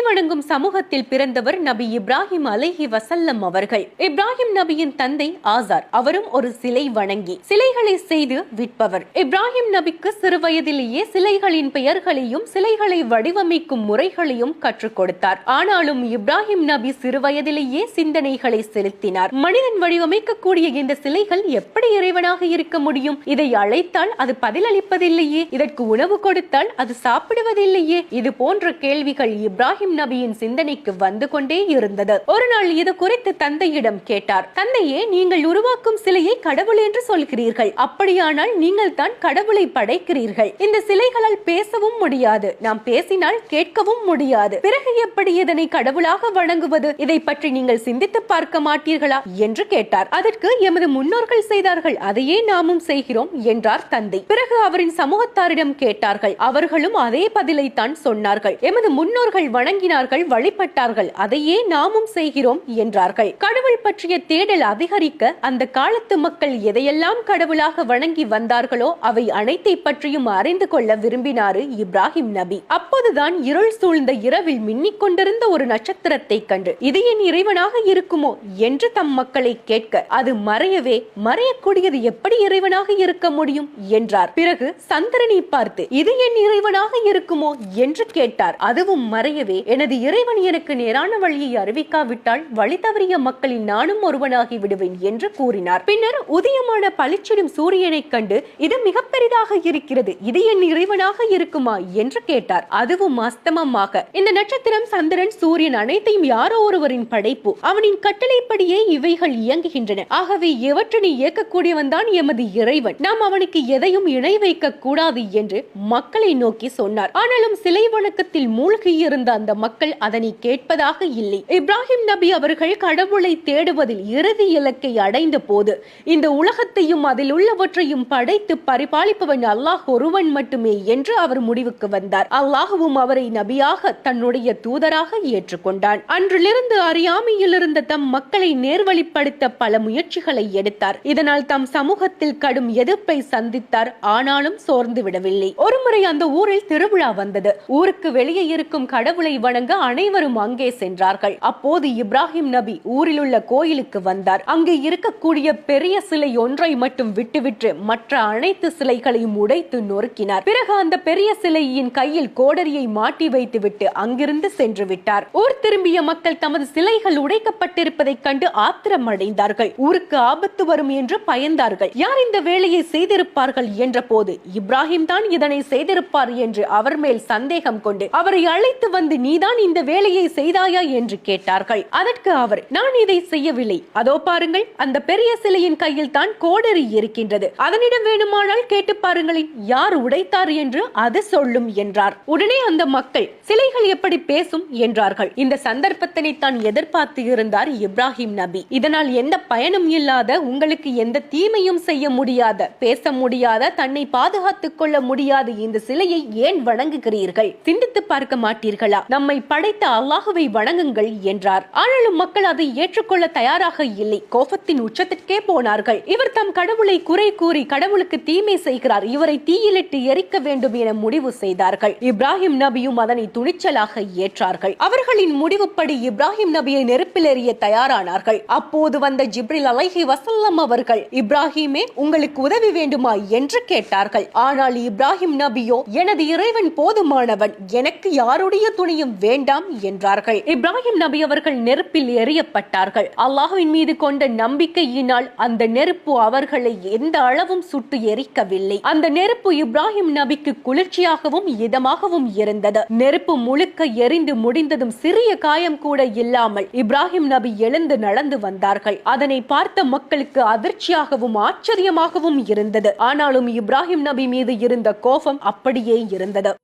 வணங்கும் சமூகத்தில் பிறந்தவர் நபி இப்ராஹிம் அலைஹி வஸல்லம் அவர்கள். இப்ராஹிம் நபியின் தந்தை ஆசார். அவரும் ஒரு சிலை வணங்கி சிலைகளை செய்து விற்பவர். இப்ராஹிம் நபிக்கு சிறு வயதிலேயே சிலைகளின் பெயர்களையும் சிலைகளை வடிவமைக்கும் முறைகளையும் கற்றுக் கொடுத்தார். ஆனாலும் இப்ராஹிம் நபி சிறு வயதிலேயே சிந்தனைகளை செலுத்தினார். மனிதன் வடிவமைக்கக்கூடிய இந்த சிலைகள் எப்படி இறைவனாக இருக்க முடியும்? இதை அழைத்தால் அது பதிலளிப்பதில்லையே, இதற்கு உணவு கொடுத்தால் அது சாப்பிடுவதில்லையே. இது போன்ற கேள்விகள் இப்ராஹிம் நபியின் சிந்தனைக்கு வந்து கொண்டே இருந்தது. ஒரு நாள் இது குறித்து தந்தையிடம் கேட்டார். தந்தையே, நீங்கள் உருவாக்கும் சிலையை கடவுள் என்று சொல்கிறீர்கள். அப்படியானால் நீங்கள் தான் கடவுளை படைக்கிறீர்கள். இந்த சிலைகளால் பேசவும் முடியாது, நாம் பேசினால் கேட்கவும் முடியாது. பிறகு எப்படி இதனை கடவுளாக வணங்குவது? இதை பற்றி நீங்கள் சிந்தித்து பார்க்க மாட்டீர்களா என்று கேட்டார். அதற்கு எமது முன்னோர்கள் செய்தார்கள், அதையே நாமும் செய்கிறோம் என்றார் தந்தை. பிறகு அவரின் சமூகத்தாரிடம் கேட்டார்கள். அவர்களும் அதே பதிலை தான் சொன்னார்கள். எமது முன்னோர்கள் வணங்கினார்கள், வழிபட்டார்கள், அதையே நாமும் செய்கிறோம் என்றார்கள். கடவுள் பற்றிய தேடல் அதிகரிக்க அந்த காலத்து மக்கள் எதையெல்லாம் கடவுளாக வணங்கி வந்தார்களோ அவை அனைத்தை பற்றியும் அறிந்து கொள்ள விரும்பினார் இப்ராஹிம் நபி. அப்போதுதான் இருள் சூழ்ந்த இரவில் மின்னிக் கொண்டிருந்த ஒரு நட்சத்திரத்தை கண்டு இது என் இறைவனாக இருக்குமோ என்று தம் மக்களை கேட்க, அது மறையவே மறையக்கூடியது எப்படி இறைவனாக இருக்க முடியும் என்றார். பிறகு சந்திரனை பார்த்து இது என் இறைவனாக இருக்குமோ என்று கேட்டார். அதுவும் மறையவே எனது இறைவன் எனக்கு நேரான வழியை அறிவிக்காவிட்டால் வழி தவறிய மக்களில் நானும் ஒருவனாகி விடுவேன் என்று கூறினார். பின்னர் உதயமான பளிச்சிடும் சூரியனை கண்டு இது மிக பெரிதாக இருக்கிறது, இது என் இறைவனாக இருக்குமா என்று கேட்டார். அதுவும் அஸ்தமமாக இந்த நட்சத்திரம், சந்திரன், சூரியன் அனைத்தையும் யாரோ ஒருவரின் படைப்பு, அவனின் கட்டளைப்படியே இவைகள் இயங்குகின்றன. ஆகவே எவற்றினை இயக்கக்கூடியவன் தான் எமது இறைவன், நாம் அவனுக்கு எதையும் இணை வைக்க கூடாது என்று மக்களை நோக்கி சொன்னார். ஆனாலும் சிலை வணக்கத்தில் மூழ்கி இருந்த அந்த மக்கள் அதனை கேட்பதாக இல்லை. இப்ராஹிம் நபி அவர்கள் கடவுளை தேடுவதில் இறுதி இலக்கை அடைந்த போது இந்த உலகத்தையும் அதில் உள்ளவற்றையும் படைத்து பரிபாலிப்பவன் அல்லாஹ் ஒருவன் மட்டுமே என்று அவர் முடிவுக்கு வந்தார். அல்லாஹுவும் அவரை நபியாக தன்னுடைய தூதராக ஏற்றுக்கொண்டான். அன்றிலிருந்து அறியாமையில் இருந்த தம் மக்களை நேர்வழிப்படுத்த பல முயற்சிகளை எடுத்தார். இதனால் தம் சமூகத்தில் கடும் எதிர்ப்பை சந்தித்தார். ஆனாலும் சோர்ந்து விடவில்லை. ஒருமுறை அந்த ஊரில் திருவிழா வந்தது. ஊருக்கு வெளியே இருக்கும் கடவுளை வணங்க அனைவரும் அங்கே சென்றார்கள். அப்போது இப்ராஹிம் நபி ஊரில் உள்ள கோயிலுக்கு வந்தார். அங்கே இருக்கக்கூடிய பெரிய சிலை ஒன்றை மட்டும் விட்டுவிட்டு மற்ற அனைத்து சிலைகளையும் உடைத்து நொறுக்கினார். பிறகு அந்த பெரிய சிலையின் கையில் கோடரியை மாட்டி வைத்துவிட்டு அங்கிருந்து சென்று விட்டார். ஊர் திரும்பிய மக்கள் தமது சிலைகள் உடைக்கப்பட்டிருப்பதைக் கண்டு ஆத்திரம் அடைந்தார்கள். ஊருக்கு ஆபத்து வரும் என்று பயந்தார்கள். யார் இந்த வேலையை செய்திருப்பார்கள் என்ற போது இப்ராஹிம் தான் இதனை செய்திருப்பார் என்று அவர் மேல் சந்தேகம் கொண்டு அவரை அழைத்து வந்து நீதான் இந்த வேலையை செய்தாயா என்று கேட்டார்கள். அதற்கு அவர், நான் இதை செய்யவில்லை, அதோ பாருங்கள், அந்த பெரிய சிலையின் கையில் தான் கோடரி இருக்கின்றது, அதனிடம் வேணுமானால் கேட்டு பாருங்களேன், யார் உடைத்தார் என்று அது சொல்லும் என்றார். உடனே அந்த மக்கள், சிலைகள் எப்படி பேசும் என்றார்கள். இந்த சந்தர்ப்பத்தினை தான் எதிர்பார்த்து இருந்தார் இப்ராஹிம் நபி. இதனால் எந்த பயனும் இல்லாத, உங்களுக்கு எந்த தீமையும் செய்ய முடியாத, பேச முடியாத, தன்னை பாதுகாத்துக் கொள்ள முடியாத இந்த சிலையை ஏன் வணங்குகிறீர்கள்? சிந்தித்து பார்க்க மாட்டீர்களா? நம்மை படைத்த அல்லாஹுவை வணங்குங்கள் என்றார். ஆனாலும் மக்கள் அதை ஏற்றுக்கொள்ள தயாராக இல்லை. கோபத்தின் உச்சத்திற்கே போனார்கள். இவர் தம் கடவுளை குறை கூறி கடவுளுக்கு தீமை செய்கிறார், இவரை தீயிலிட்டு எரிக்க வேண்டும் என முடிவு செய்தார்கள். இப்ராஹிம் நபியும் அதனை துணிச்சலாக ஏற்றார்கள். அவர்களின் முடிவுப்படி இப்ராஹிம் நபியை நெருப்பில் எறிய தயாரானார்கள். அப்போது வந்த ஜிப்ரில் அலைஹி வஸல்லம் அவர்கள், இப்ராஹிமே, உங்களுக்கு உதவி வேண்டுமா என்று கேட்டார்கள். ஆனால் இப்ராஹிம் நபியோ, எனது இறைவன் போதுமானவன், எனக்கு யாருடைய துணையும் வேண்டாம் என்றார்கள். இப்ராஹிம் நபி அவர்கள் நெருப்பில் எரியப்பட்டார்கள். அல்லாஹ்வின் மீது கொண்ட நம்பிக்கையினால் அந்த நெருப்பு அவர்களை எந்த அளவும் சுட்டு எரிக்கவில்லை. அந்த நெருப்பு இப்ராஹிம் நபிக்கு குளிர்ச்சியாகவும் இதமாகவும் இருந்தது. நெருப்பு முழுக்க எரிந்து முடிந்ததும் சிறிய காயம் கூட இல்லாமல் இப்ராஹிம் நபி எழுந்து நடந்து வந்தார்கள். அதனை பார்த்த மக்களுக்கு அதிர்ச்சியாகவும் ஆச்சரியமாகவும் இருந்தது. ஆனாலும் இப்ராஹிம் நபி மீது இருந்த கோபம் அப்படியே இருந்தது.